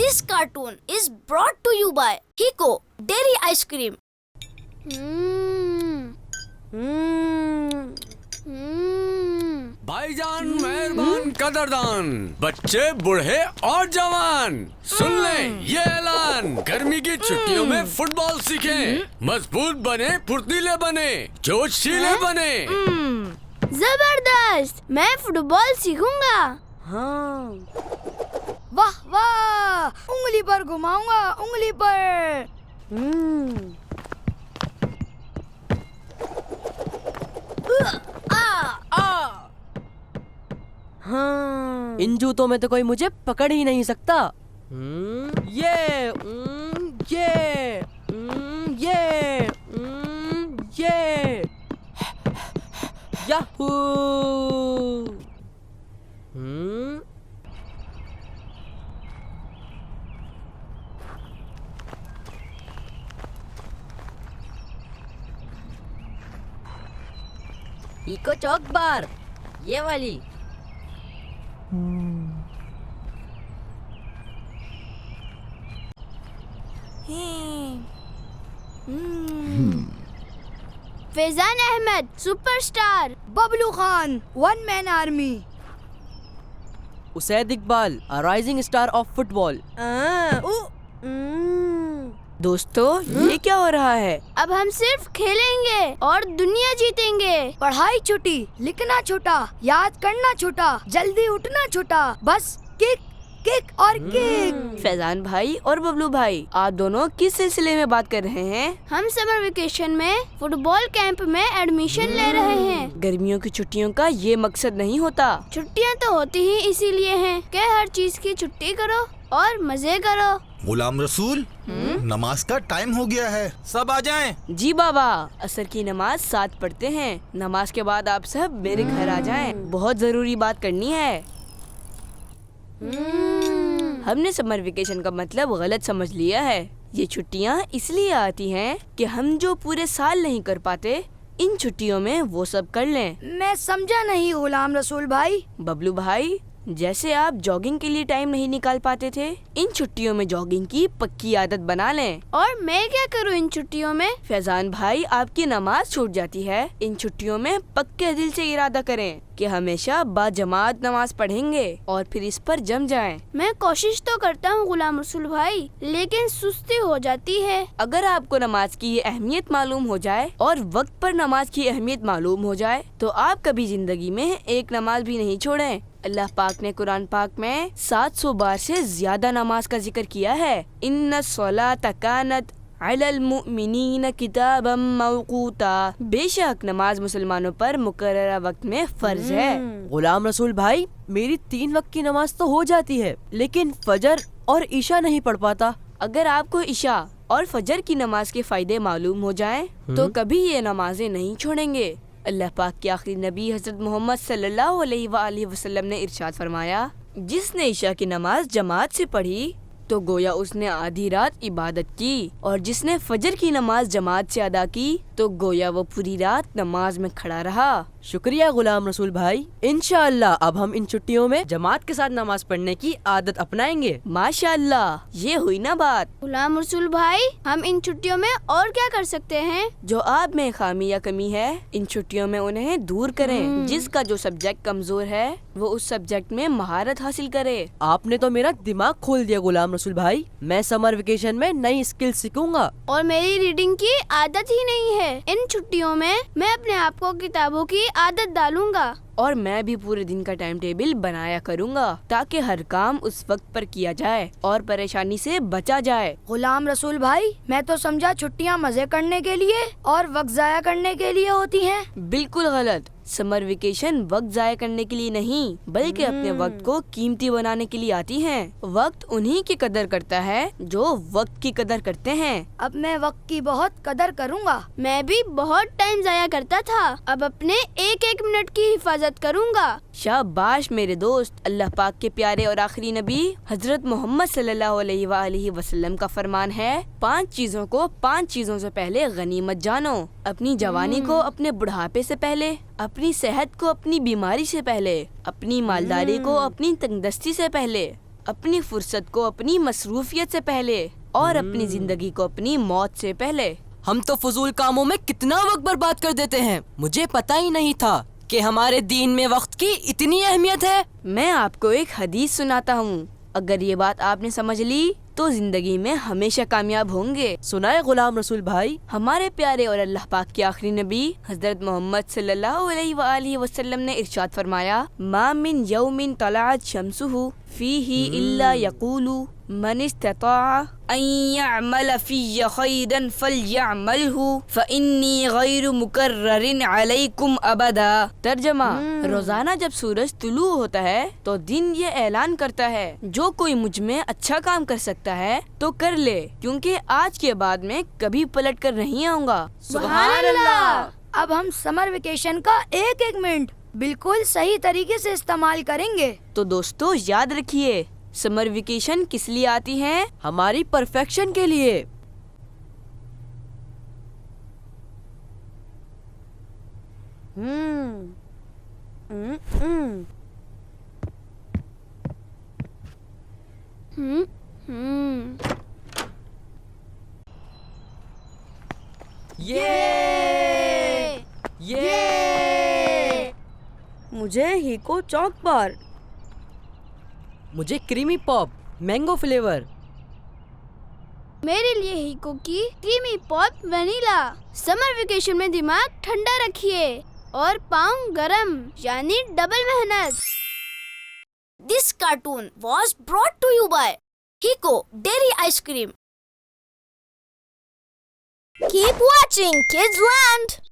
This cartoon is brought to you by Hiko Dairy Ice Cream. भाईजान मेहरबान कदरदान, बच्चे बूढ़े और जवान, सुन लें ये ऐलान। गर्मी की छुट्टियों में फुटबॉल सीखें, मजबूत बने, फुर्तीले बने, जोशीले बने। जबरदस्त, मैं फुटबॉल सीखूंगा। हाँ, वाह वाह, उंगली पर घुमाऊंगा, उंगली पर। हाँ, इन जूतों में तो कोई मुझे पकड़ ही नहीं सकता। ये याहू। इको चौक बार, ये वाली। Faizan Ahmed superstar, Bablu Khan one man army, Usaid Iqbal rising star of football. दोस्तों, ये क्या हो रहा है? अब हम सिर्फ खेलेंगे और दुनिया जीतेंगे। पढ़ाई छोटी, लिखना छोटा, याद करना छोटा, जल्दी उठना छोटा, बस किक किक और किक। फैजान भाई और बबलू भाई, आप दोनों किस सिलसिले में बात कर रहे हैं? हम समर वेकेशन में फुटबॉल कैंप में एडमिशन ले रहे हैं। गर्मियों की छुट्टियों का ये मकसद नहीं होता। छुट्टियां तो होती ही इसीलिए हैं कि हर चीज की छुट्टी करो और मजे करो। गुलाम रसूल, नमाज का टाइम हो गया है, सब आ जाएं। जी बाबा, असर की नमाज 7 पढ़ते हैं। नमाज के बाद आप सब मेरे घर आ जाएं। बहुत जरूरी बात करनी है। हमने समर वेकेशन का मतलब गलत समझ लिया है। ये छुट्टियाँ इसलिए आती हैं कि हम जो पूरे साल नहीं कर पाते, इन छुट्टियों में वो सब कर लें। मैं समझा नहीं गुलाम रसूल भाई। बबलू भाई, जैसे आप जॉगिंग के लिए टाइम नहीं निकाल पाते थे, इन छुट्टियों में जॉगिंग की पक्की आदत बना लें। और मैं क्या करूं इन छुट्टियों में? फैजान भाई, आपकी नमाज छूट जाती है। इन छुट्टियों में पक्के दिल से इरादा करें कि हमेशा बाजमात नमाज पढ़ेंगे और फिर इस पर जम जाएं। मैं कोशिश तो करता हूँ गुलाम रसूल भाई, लेकिन सुस्ती हो जाती है। अगर आपको नमाज की ये अहमियत मालूम हो जाए और वक्त पर नमाज की अहमियत मालूम हो जाए, तो आप कभी जिंदगी में एक नमाज भी नहीं छोड़ें। अल्लाह पाक ने कुरान पाक में 700 बार से ज्यादा नमाज का जिक्र किया है। इन्ना सलाता कानत अलल मुमिनीन किताबम मौकूता। बेशक नमाज मुसलमानों पर मुकर्ररा वक्त में फर्ज है। गुलाम रसूल भाई, मेरी 3 वक्त की नमाज तो हो जाती है, लेकिन फजर और ईशा नहीं पढ़ पाता। अगर आपको ईशा और फजर की नमाज के फायदे मालूम हो जाएं, तो कभी ये नमाजें नहीं छोड़ेंगे। अल्लाह पाक के आखिरी नबी हजरत मोहम्मद सल्लल्लाहु अलैहि वसल्लम ने इरशाद फरमाया, जिसने ईशा की नमाज जमात से पढ़ी तो गोया उसने आधी रात इबादत की, और जिसने फजर की नमाज जमात से अदा की तो गोया वो पूरी रात नमाज में खड़ा रहा। शुक्रिया गुलाम रसूल भाई। इंशाअल्लाह अब हम इन छुट्टियों में जमात के साथ नमाज पढ़ने की आदत अपनाएंगे। माशाअल्लाह, ये हुई ना बात। गुलाम रसूल भाई, हम इन छुट्टियों में और क्या कर सकते हैं? जो आप में खामी या कमी है, इन छुट्टियों में उन्हें दूर करें। जिसका जो सब्जेक्ट कमजोर है, वो उस सब्जेक्ट में महारत हासिल करे। आपने तो मेरा दिमाग खोल दिया गुलाम रसूल भाई। मैं समर वेकेशन में नई स्किल सीखूंगा। और मेरी रीडिंग की आदत ही नहीं है। इन छुट्टियों में मैं अपने आप को किताबों की आदत डालूंगा। और मैं भी पूरे दिन का टाइम टेबल बनाया करूंगा, ताकि हर काम उस वक्त पर किया जाए और परेशानी से बचा जाए। गुलाम रसूल भाई, मैं तो समझा छुट्टियाँ मजे करने के लिए और वक्त जाया करने के लिए होती हैं। बिल्कुल गलत। समर वेकेशन वक्त जाया करने के लिए नहीं, बल्कि अपने वक्त को कीमती बनाने के लिए आती हैं। वक्त उन्हीं की कदर करता है जो वक्त की कदर करते हैं। अब मैं वक्त की बहुत कदर करूँगा। मैं भी बहुत टाइम जाया करता था, अब अपने एक एक मिनट की हिफाजत करूँगा। शाबाश मेरे दोस्त। अल्लाह पाक के प्यारे और आखिरी नबी हजरत मोहम्मद सल्लल्लाहु अलैहि वसल्लम का फरमान है, 5 चीजों को 5 चीजों से पहले गनीमत जानो। अपनी जवानी को अपने बुढ़ापे से पहले, अपनी सेहत को अपनी बीमारी से पहले, अपनी मालदारी को अपनी तंगदस्ती से पहले, اپنی فرصت کو اپنی مصروفیت سے پہلے اور اپنی زندگی کو اپنی موت سے پہلے. ہم تو فضول کاموں میں کتنا وقت برباد کر دیتے ہیں. مجھے پتہ ہی نہیں تھا کہ ہمارے دین میں وقت کی اتنی اہمیت ہے. میں آپ کو ایک حدیث سناتا ہوں. اگر یہ بات آپ نے سمجھ لی تو زندگی میں ہمیشہ کامیاب ہوں گے. سنائے غلام رسول بھائی. ہمارے پیارے اور اللہ پاک کے آخری نبی حضرت محمد صلی اللہ علیہ وآلہ وسلم نے ارشاد فرمایا ما من یوم طلعت شمسہ فیہ الا یقول من استطاع ان یعمل فی خیرا فلیعملہ فانی غیر مکرر علیکم ابدا. ترجمہ: روزانہ جب سورج طلوع ہوتا ہے تو دن یہ اعلان کرتا ہے جو کوئی مجھ میں اچھا کام کر سکتا ہے تو کر لے، کیونکہ آج کے بعد میں کبھی پلٹ کر نہیں آؤں گا. سبحان اللہ. اب ہم سمر ویکیشن کا ایک ایک منٹ بالکل صحیح طریقے سے استعمال کریں گے. تو دوستو یاد رکھیے، سمر ویکیشن کس لیے آتی ہیں؟ ہماری پرفیکشن کے لیے. مجھے ہیکو چاک بار. مجھے کریمی پاپ مینگو فلیور. میرے لیے ہیکو کی کریمی پاپ وینیلا. سمر ویکیشن میں دماغ ٹھنڈا رکھیے اور پاؤں گرم، یعنی ڈبل محنت. This cartoon was brought to you by Hiko Dairy Ice Cream. Keep watching Kids Land.